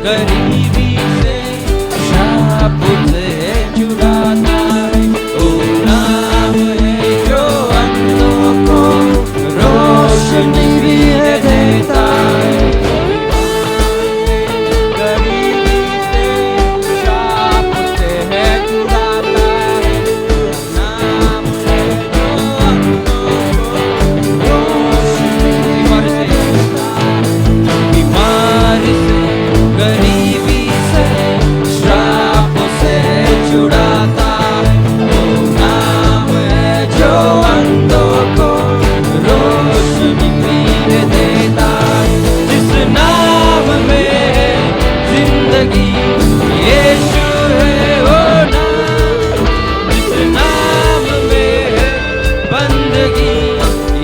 गरीबी से शाप से छुड़ाता है। ओ नाम है जो अंधों को रोशनी भी देता है। गरीबी से शाप से छुड़ाता है। नाम है जो अंधों को रोशनी भी देता है। बीमारी से गरीबी से श्राप से छुड़ाता है। वो नाम है जो अंधों को रोशनी भी देता है। जिस नाम में है जिंदगी यीशु है वो नाम। जिस नाम में है बंदगी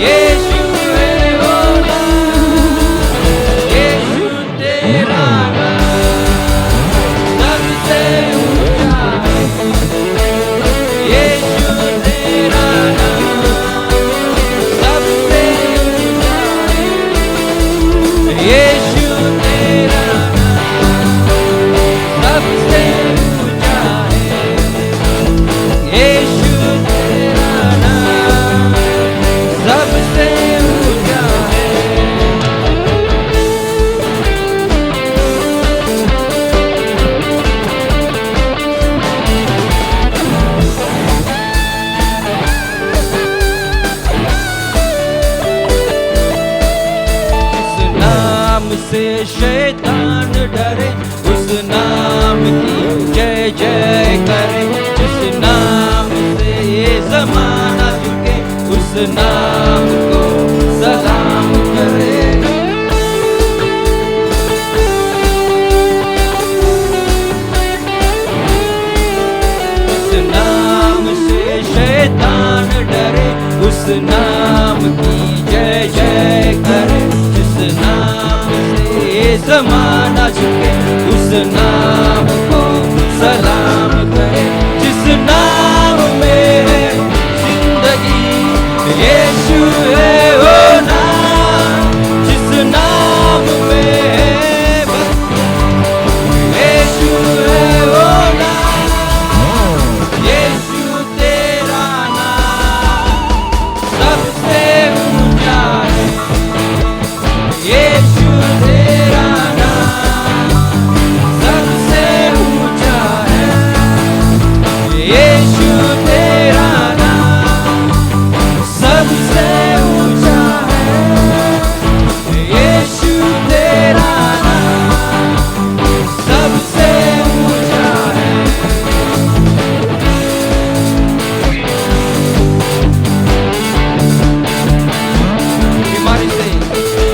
यीशु है वो नाम। यीशु तेरा सबसे ऊंचा है। यीशु तेरा नाम सबसे ऊंचा है। यीशु तेरा नाम सबसे ऊंचा है। यीशु तेरा नाम सबसे ऊंचा है। जिस नाम से शैतान डरे उस नाम की जय जय करे। जिस नाम से ये जमाना झुके उस नाम को सलाम करे। जिस नाम से शैतान डरे उस नाम की जय जय करे। जिस नाम से ये जमाना झुके उस नाम को सलाम करे। जिस नाम में है जिंदगी यीशु है वो नाम। जिस नाम में है यीशु है वो नाम। यीशु तेरा नाम सबसे ऊंचा है। यीशु तेरा नाम सबसे ऊंचा है। यीशु तेरा नाम सबसे ऊंचा है। यीशु तेरा नाम सबसे ऊंचा है।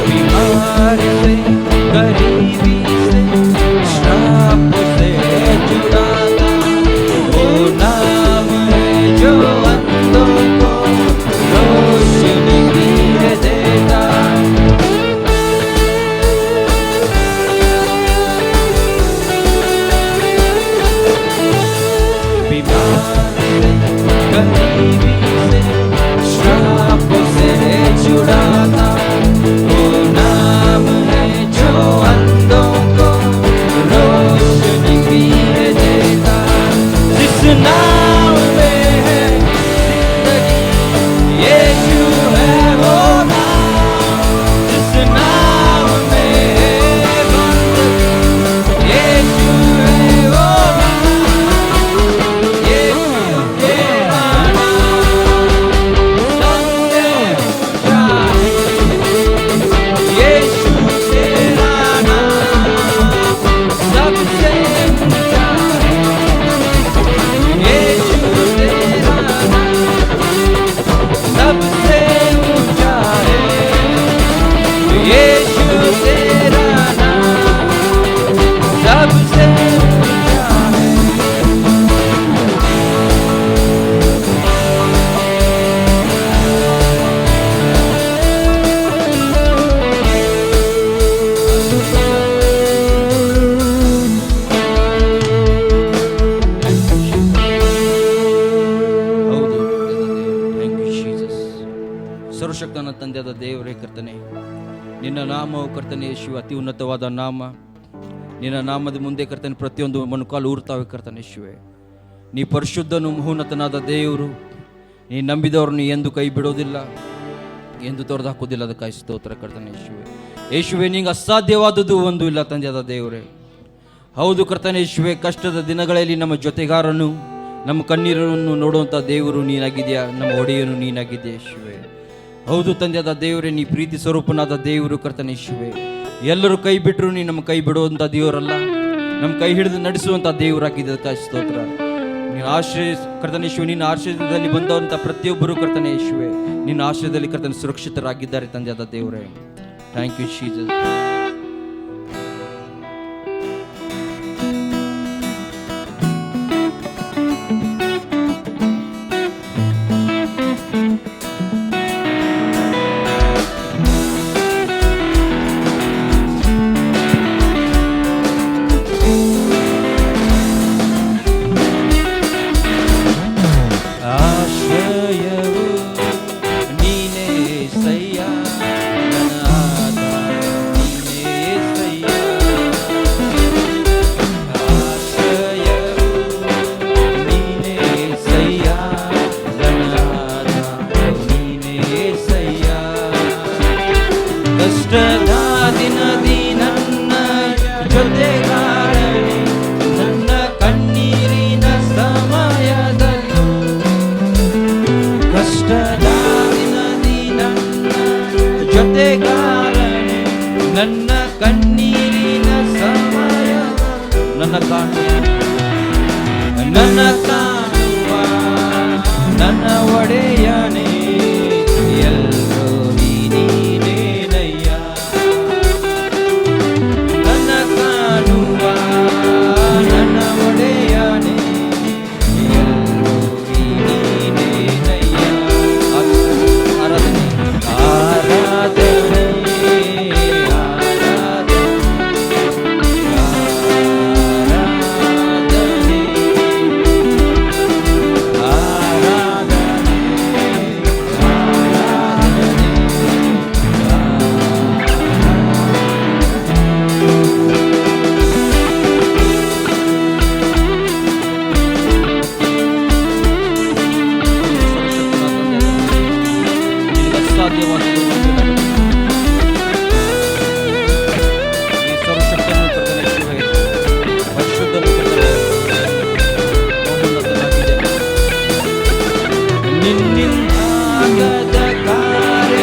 बीमारी से गरीबी से श्राप से छुड़ाता वो नाम है जो अंधों को रोशनी भी देता। बीमारी से गरीबी से श्राप से छुड़ाता वो नाम है जो अंधों को रोशनी भी देता। जिस नाम में है जिंदगी यीशु है वो नाम। जिस नाम में है बंदगी यीशु है वो नाम। यीशु तेरा नाम सबसे ऊंचा है। यीशु तेरा नाम सबसे ऊंचा है। यीशु तेरा नाम सबसे ऊंचा है। यीशु तेरा नाम सबसे ऊंचा है। ಹೌದು ಥ್ಯಾಂಕ್ ಯು ಜೀಸಸ್. ಸರ್ವಶಕ್ತನ ತಂದೆಯಾದ ದೇವರೇ ಕರ್ತನೆ, ನಿನ್ನ ನಾಮವು ಕರ್ತನೆ ಯೇಸು ಅತಿ ಉನ್ನತವಾದ ನಾಮ. ನಿನ್ನ ನಾಮದ ಮುಂದೆ ಕರ್ತನೆ ಪ್ರತಿಯೊಂದು ಮೊಣಕಾಲು ಊರ್ತಾವೆ ಕರ್ತನೆ ಯೇಸುವೆ. ನೀ ಪರಿಶುದ್ಧನು ಮಹೋನ್ನತನಾದ ದೇವರು. ನೀ ನಂಬಿದವ್ರನ್ನು ಎಂದು ಕೈ ಬಿಡೋದಿಲ್ಲ, ಎಂದು ತೊರೆದು ಹಾಕೋದಿಲ್ಲ. ಅದಕ್ಕಾಗಿ ಸ್ತೋತ್ರ ಕರ್ತನೆ ಯೇಸುವೆ. ಯೇಸುವೆ, ನಿಂಗೆ ಅಸಾಧ್ಯವಾದದ್ದು ಒಂದು ಇಲ್ಲ ತಂದೆಯಾದ ದೇವರೇ. ಹೌದು ಕರ್ತನೆ ಯೇಸುವೆ, ಕಷ್ಟದ ದಿನಗಳಲ್ಲಿ ನಮ್ಮ ಜೊತೆಗಾರನು, ನಮ್ಮ ಕಣ್ಣೀರನ್ನು ನೋಡುವಂಥ ದೇವರು ನೀನಾಗಿದೆಯಾ, ನಮ್ಮ ಒಡೆಯನು ನೀನಾಗಿದೆಯಾ ಯೇಸುವೆ. ಹೌದು ತಂದೆಯಾದ ದೇವರೇ, ನೀ ಪ್ರೀತಿ ಸ್ವರೂಪನಾದ ದೇವರು ಕರ್ತನೆ ಯೇಸುವೆ. ಎಲ್ಲರೂ ಕೈ ಬಿಟ್ಟರು ನೀ ನಮ್ಮ ಕೈ ಬಿಡುವಂಥ ದೇವರಲ್ಲ, ನಮ್ಮ ಕೈ ಹಿಡಿದು ನಡೆಸುವಂಥ ದೇವರಾಗಿದೆ. ಅದಕ್ಕಾಗಿ ಸ್ತೋತ್ರ. ನೀನು ಆಶ್ರಯ ಕರ್ತನೆ ಯೇಸುವೆ, ನಿನ್ನ ಆಶ್ರಯದಲ್ಲಿ ಬಂದಂಥ ಪ್ರತಿಯೊಬ್ಬರು ಕರ್ತನೆ ಯೇಸುವೆ, ನಿನ್ನ ಆಶ್ರಯದಲ್ಲಿ ಕರ್ತನೆ ಸುರಕ್ಷಿತರಾಗಿದ್ದಾರೆ ತಂದೆಯಾದ ದೇವರೇ. Thank you Jesus. ನನ್ನ ಕಣ್ಣೀರಿನ ಸಮಯ ನನ್ನ ಕಾಣುವ ನನ್ನ ಒಡೆಯನೇ, ಎಲ್ಲೋ ನೀನೇನಯ್ಯ. ನನ್ನ ಕಾಣುವ ನನ್ನ ಒಡೆಯನೇ, ಎಲ್ಲೋ ನೀನೇನಯ್ಯ. ಆರಾಧನೆ ಆರಾಧನೆ ನಿನ್ನಿಂದಾಗದ ಕಾರ್ಯ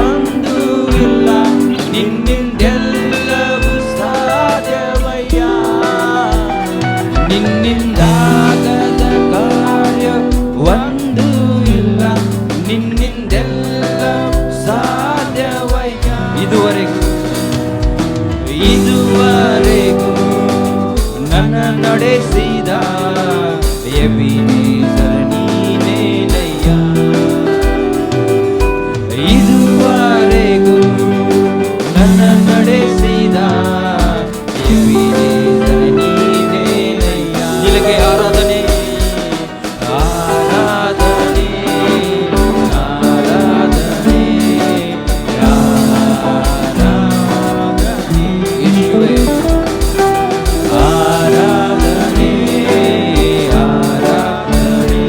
ಒಂದು ಇಲ್ಲ, ನಿನ್ನಿಂದೆಲ್ಲವೂ ಸಾಧ್ಯವಯ್ಯ. ನಿನ್ನಿಂದಾಗದ ಕಾರ್ಯ ಒಂದು ಇಲ್ಲ, ನಿನ್ನಿಂದೆಲ್ಲವೂ ಸಾಧ್ಯವಯ್ಯ. ಇದುವರೆಗೂ ನನ್ನ ನಡೆಸಿದ ಎಬಿನೇಜರ್ ನೀನೇನಯ್ಯ. ಇದುವರೆಗೂ ನನ್ನ ನಡೆಸಿದ ಎಬಿನೇಜರ್ ನೀನೇನಯ್ಯ. ನಿನಗೆ ಆರಾಧನೆ ಆರಾಧನೆ ಆರಾಧನೆ ಆರಾಧನೆ ಯೇಸುವೇ. ಆರಾಧನೆ ಆರಾಧನೆ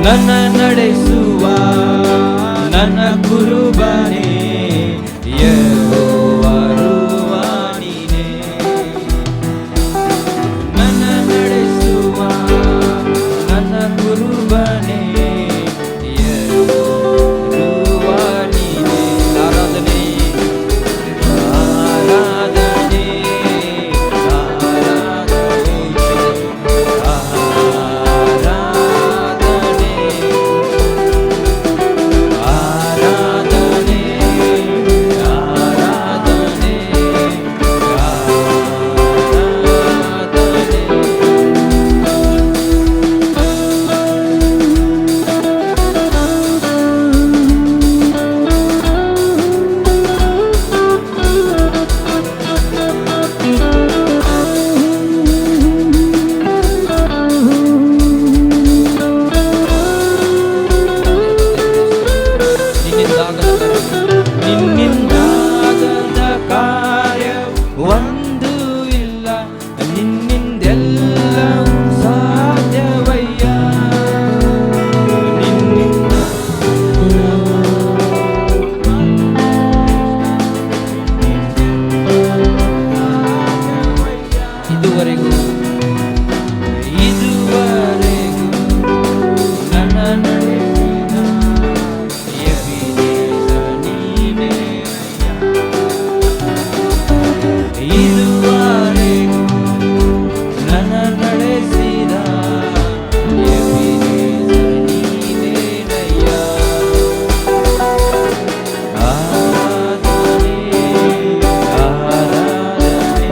ನನ್ನ ನಡೆಸುವ ನನ್ನ ಕುರುಬನೇ ಯೆಹೋವರುವ ನೀನೇ. ನನ್ನ ನಡೆಸುವ ನನ್ನ ಕುರುಬನೇ ಯೆಹೋವರುವ ನೀನೇ. ಆರಾಧನೆ ನಿನ್ನಿಂದಾಗದ ಕಾರ್ಯ ಒಂದು ಇಲ್ಲ, ನಿನ್ನಿಂದೆಲ್ಲ ಸಾಧ್ಯವಯ್ಯ. ನಿನ್ನಿಂದ ಇದುವರೆಗೂ ನನ್ನ ನಡೆಸಿದ ಎಬಿನೇಜರ್ ನೀನೇ. ಇದುವರೆಗೂ ನನ್ನ ನಡೆಸಿದ ಎಬಿನೇಜರ್ ನೀನೇನಯ್ಯ. ಆರಾಧನೆ ಆರಾಧನೆ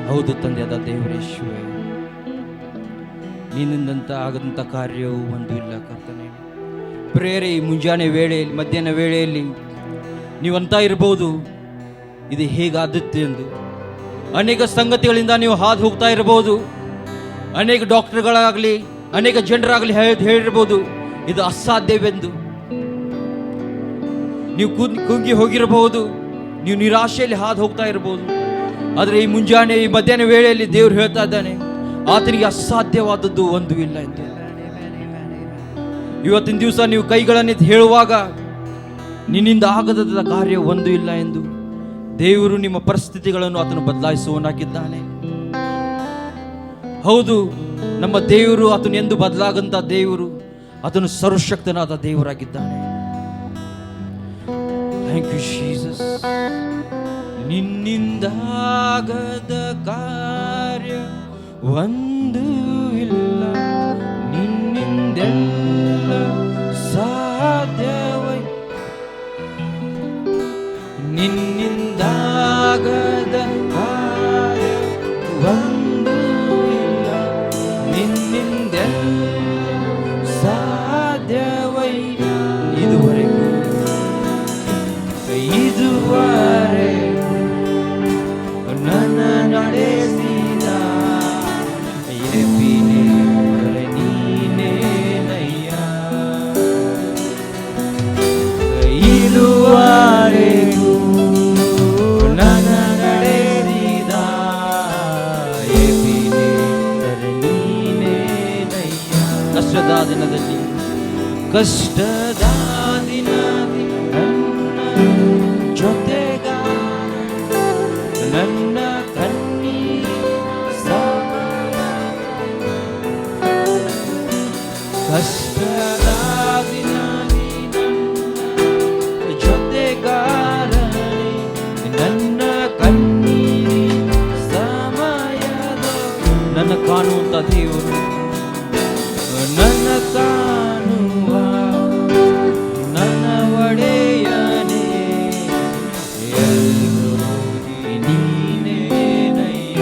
ಹೌದು ತಂದೆಯಾದ ದೇವರೇಶ್ವರೇ, ನಿನ್ನಿಂದಂತ ಆಗದಂಥ ಕಾರ್ಯವು ಒಂದು ಇಲ್ಲ ಕರ್ತನೇ. ಪ್ರೇರೆ ಈ ಮುಂಜಾನೆ ವೇಳೆಯಲ್ಲಿ, ಮಧ್ಯಾಹ್ನ ವೇಳೆಯಲ್ಲಿ ನೀವಂತ ಇರ್ಬೋದು ಇದು ಹೇಗಾದದ್ದು ಎಂದು. ಅನೇಕ ಸಂಗತಿಗಳಿಂದ ನೀವು ಹಾದು ಹೋಗ್ತಾ ಇರಬಹುದು. ಅನೇಕ ಡಾಕ್ಟರ್ಗಳಾಗಲಿ ಅನೇಕ ಜನರಾಗಲಿ ಹೇಳಿರ್ಬೋದು ಇದು ಅಸಾಧ್ಯವೆಂದು. ನೀವು ಕುಗ್ಗಿ ಹೋಗಿರಬಹುದು, ನೀವು ನಿರಾಶೆಯಲ್ಲಿ ಹಾದು ಹೋಗ್ತಾ ಇರಬಹುದು. ಆದರೆ ಈ ಮುಂಜಾನೆ ಈ ಮಧ್ಯಾಹ್ನ ವೇಳೆಯಲ್ಲಿ ದೇವರು ಹೇಳ್ತಾ ಇದ್ದಾನೆ, ಆತನಿಗೆ ಅಸಾಧ್ಯವಾದದ್ದು ಒಂದು ಇಲ್ಲ ಎಂದು. ಇವತ್ತಿನ ದಿವಸ ನೀವು ಕೈಗಳನ್ನೆತ್ತಿ ಹೇಳುವಾಗ ನಿನ್ನಿಂದ ಆಗದ ಕಾರ್ಯ ಒಂದು ಇಲ್ಲ ಎಂದು ದೇವರು ನಿಮ್ಮ ಪರಿಸ್ಥಿತಿಗಳನ್ನು ಆತನು ಬದಲಾಯಿಸುವನಾಗಿದ್ದಾನೆ. ಹೌದು, ನಮ್ಮ ದೇವರು ಆತನು ಎಂದು ಬದಲಾಗಂತ ದೇವರು, ಆತನು ಸರ್ವಶಕ್ತನಾದ ದೇವರಾಗಿದ್ದಾನೆ. Thank you Jesus. ನಿನ್ನಿಂದಾಗದ ಕಾರ್ಯ ಒಂದು ಇಲ್ಲ, ನಿನ್ನಿಂದೆಲ್ಲ ಸಾಧ್ಯವೈ. ನಿನ್ನಿಂದಾಗದ ಕಾರ್ಯ ಒಂದು ಇಲ್ಲ, ನಿನ್ನಿಂದೆಲ್ಲ ಸಾಧ್ಯವೈ. ಇದುವರೆಗೂ ನನ್ನ ನಡೆಸಿದ ಎಬಿನೇಜರ್ ನೀನೇನಯ್ಯ. ಇದುವರೆಗೂ ನನ್ನ ನಡೆಸಿದ ಎಬಿನೇಜರ್ ನೀನೇನಯ್ಯ. ಕಷ್ಟದ ದಿನದಲ್ಲಿ ನನ್ನ ಜೊತೆಗಾರ, ನನ್ನ ಕಣ್ಣೀರ ಕಷ್ಟದ ದಿನದಲ್ಲಿ ನನ್ನ ಜೊತೆಗಾರನೇ, ನನ್ನ ಕಣ್ಣೀರ ಸಮಯದ ನನ್ನ ಕಾಣುವಂತ ದೇವರು, ನನ್ನ ಕಾಣುವ ನನ್ನ ಒಡೆಯನೇ, ನೀನೇನಯ್ಯ.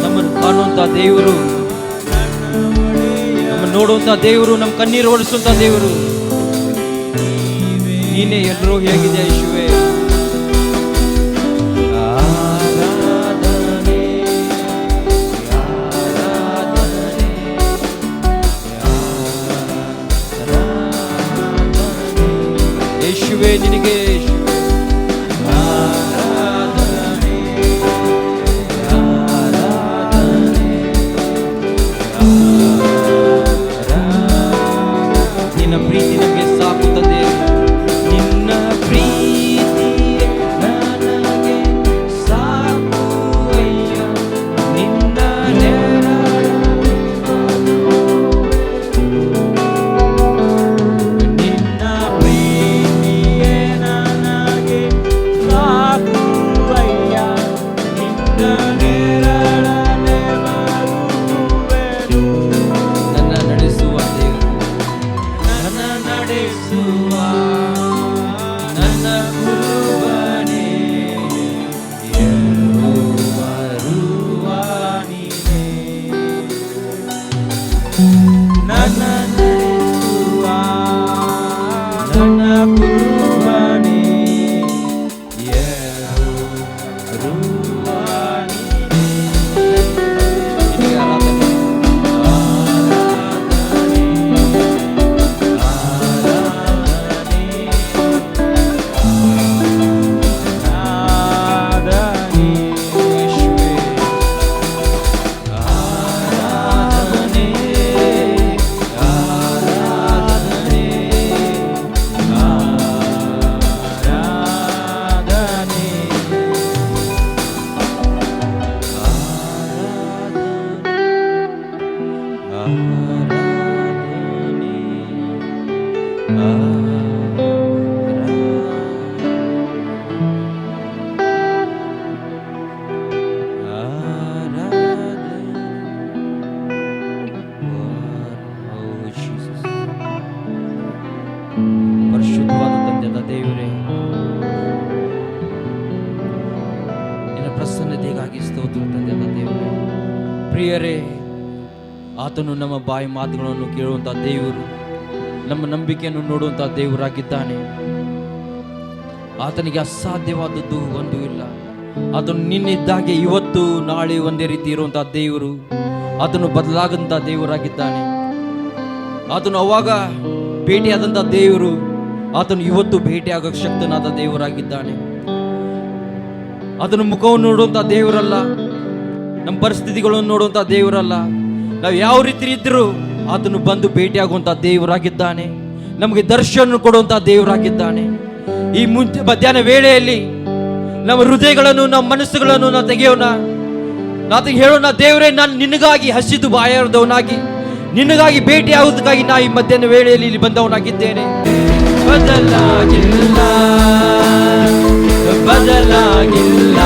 ನಮ್ಮನ್ನು ಕಾಣುವಂತ ದೇವರು, ನಮ್ಮನ್ನು ನೋಡುವಂತ ದೇವರು, ನಮ್ಮ ಕಣ್ಣೀರು ಒರೆಸುವಂತ ದೇವರು ನೀನೇ. ಎಲ್ಲರೂ ಹೇಗಿದೆ ಯೇಸುವೇ. ಯೇಸುವೇ ನಿನಗೆ ಆರಾಧನೆ, ಆರಾಧನೆ, ನಿನ್ನ ಪ್ರೀತಿ ನಮಗೆ ಸಾಕು ತಂದೆ. ನಿನ್ನ ಪ್ರೀತಿ ನನಗೆ ಸಾಕು ಅಯ್ಯ. ನಿನ್ನ ನಿನ್ನ ಪ್ರೀತಿಯೇ ನನ್ನ ಪ್ರಿಯರೇ, ಆತನು ನಮ್ಮ ಬಾಯಿ ಮಾತುಗಳನ್ನು ಕೇಳುವಂತಹ ದೇವರು, ನಮ್ಮ ನಂಬಿಕೆಯನ್ನು ನೋಡುವಂತಹ ದೇವರಾಗಿದ್ದಾನೆ. ಆತನಿಗೆ ಅಸಾಧ್ಯವಾದದ್ದು ಒಂದು ಇಲ್ಲ. ಆತನು ನಿನ್ನಿದ್ದಾಗೆ ಇವತ್ತು ನಾಳೆ ಒಂದೇ ರೀತಿ ಇರುವಂತಹ ದೇವರು. ಆತನು ಬದಲಾಗಂತ ದೇವರಾಗಿದ್ದಾನೆ. ಆತನು ಅವಾಗ ಭೇಟಿಯಾದಂಥ ದೇವರು, ಆತನು ಇವತ್ತು ಭೇಟಿಯಾಗಕ್ಕೆ ಶಕ್ತನಾದ ದೇವರಾಗಿದ್ದಾನೆ. ಆತನ ಮುಖವನ್ನು ನೋಡುವಂಥ ದೇವರಲ್ಲ, ನಮ್ಮ ಪರಿಸ್ಥಿತಿಗಳನ್ನು ನೋಡುವಂಥ ದೇವರಲ್ಲ. ನಾವು ಯಾವ ರೀತಿ ಇದ್ದರೂ ಆತನು ಬಂದು ಭೇಟಿಯಾಗುವಂಥ ದೇವರಾಗಿದ್ದಾನೆ. ನಮಗೆ ದರ್ಶನ ಕೊಡುವಂಥ ದೇವರಾಗಿದ್ದಾನೆ. ಈ ಮಧ್ಯಾಹ್ನ ವೇಳೆಯಲ್ಲಿ ನಮ್ಮ ಹೃದಯಗಳನ್ನು, ನಮ್ಮ ಮನಸ್ಸುಗಳನ್ನು ನಾವು ತೆಗೆಯೋಣ. ನಾವು ಹೇಳೋಣ, ದೇವರೇ, ನಾನು ನಿನಗಾಗಿ ಹಸಿದು ಬಾಯಾರದವನಾಗಿ, ನಿನಗಾಗಿ ಭೇಟಿಯಾಗುವುದಕ್ಕಾಗಿ ನಾ ಈ ಮಧ್ಯಾಹ್ನ ವೇಳೆಯಲ್ಲಿ ಇಲ್ಲಿ ಬಂದವನಾಗಿದ್ದೇನೆ. ಬದಲಾಗಿಲ್ಲ, ಬದಲಾಗಿಲ್ಲ,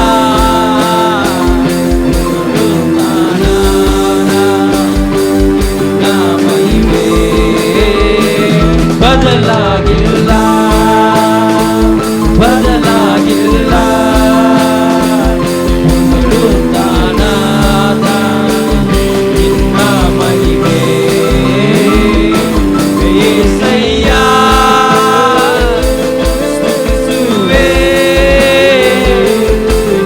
ಬದಲಾಗಿಲ್ಲ, ಬದಲಾಗಿಲ್ಲ, ಪುನರುತ್ಥಾನದ ನಿನ್ನ ಮಹಿಮೆ. యేసయ్య స్తుతిಸುವೆ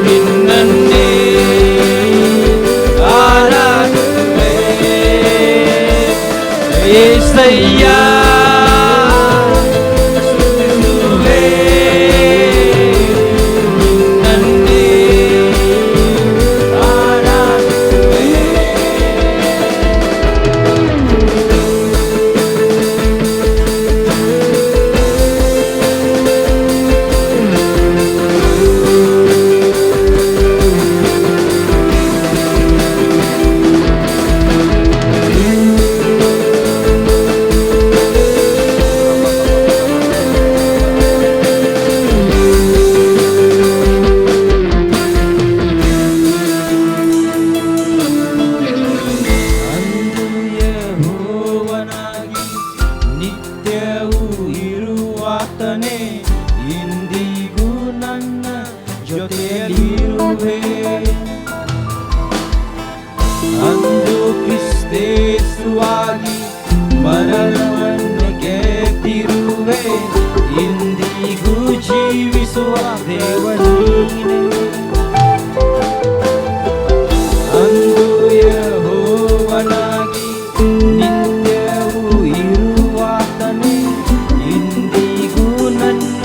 ನಿನ್ನನ್ನೇ ಆರಾಧಿಸುವೆ. యేసయ్య ಇಂದಿಗೂ ನನ್ನ ಜೊತೆಯಲ್ಲಿರುವೆ. ಅಂದು ಕ್ರಿಸ್ತೇಸುವಾಗಿ ಮರಣವನ್ನು ಗೆದ್ದಿರುವೆ. ಇಂದಿಗೂ ಜೀವಿಸುವ ದೇವನೀನೇ. ಅಂದು ಯೆಹೋವನಾಗಿ ನಿತ್ಯವೂ ಇರುವಾತನೇ, ಇಂದಿಗೂ ನನ್ನ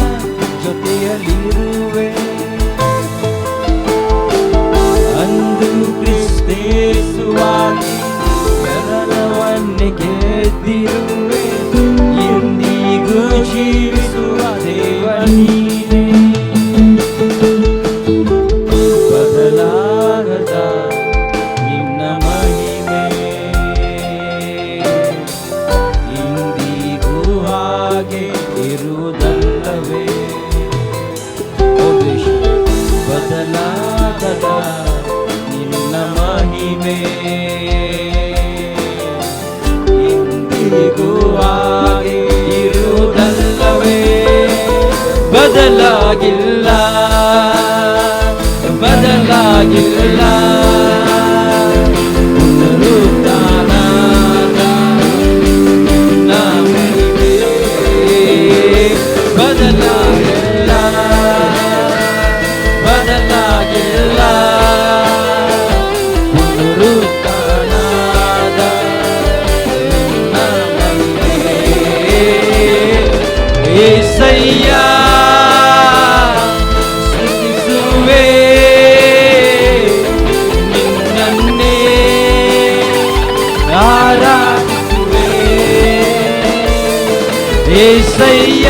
ಜೊತೆಯಲ್ಲಿರುವೆ. ಅಂದು ಕ್ರಿಸ್ತೇಸುವಾಗಿ ಮರಣವನ್ನು ಗೆದ್ದಿರುವೆ. ಇಂದಿಗೂ ಜೀವಿಸುವ ದೇವನೀನೇ. ಬದಲಾಗದ ನಿನ್ನ ಮಹಿಮೆ, ಇಂದಿಗೂ ಹಾಗೆ ಇರುವುದಲ್ಲವೇ. ಬದಲಾಗದ ನಿನ್ನ ಮಹಿಮೆ, ಇಂದಿಗೂ ಹಾಗೆ ಇರುವುದಲ್ಲವೇ. ಬದಲಾಗಿಲ್ಲ, ಬದಲಾಗಿಲ್ಲ, ಪುನರುತ್ಥಾನದ ನಿನ್ನ ಮಹಿಮೆ. ಬದಲಾಗಿಲ್ಲ, ಬದಲಾಗಿಲ್ಲ, ಪುನರುತ್ಥಾನದ ನಿನ್ನ ಮಹಿಮೆ. యేసయ్య స్తుతిಸುವೆ ನಿನ್ನನ್ನೇ ಆರಾಧಿಸುವೆ. యేసయ్య